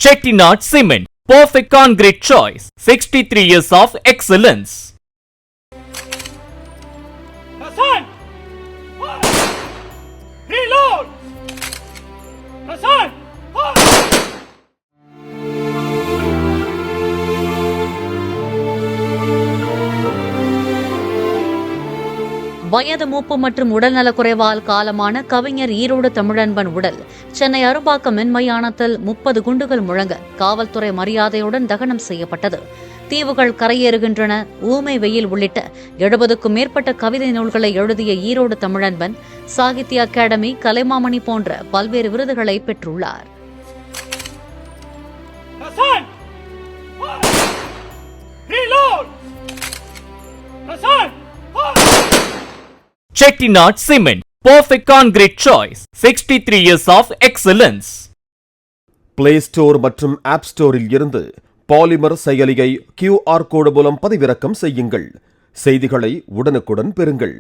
Chettinad Cement, perfect concrete choice. 63 years of excellence. Hassan! Reload! Hassan! வயது மூப்பு மற்றும் உடல்நலக்குறைவால் காலமான கவிஞர் ஈரோடு தமிழன்பன் உடல் சென்னை அரும்பாக்கம் மின்மயானத்தில் 30 குண்டுகள் முழங்க காவல்துறை மரியாதையுடன் தகனம் செய்யப்பட்டது. தீவுகள் கரையேறுகின்றன, ஊமை வெயில் உள்ளிட்ட 70க்கும் மேற்பட்ட கவிதை நூல்களை எழுதிய ஈரோடு தமிழன்பன் சாகித்ய அகாடமி, கலைமாமணி போன்ற பல்வேறு விருதுகளை பெற்றுள்ளார். Chettinad Cement, perfect concrete choice. 63 years of excellence. Play store மற்றும் ஆப் ஸ்டோரில் இருந்து பாலிமர் செயலியை QR கோடு மூலம் பதிவிறக்கம் செய்யுங்கள். செய்திகளை உடனுக்குடன் பெறுங்கள்.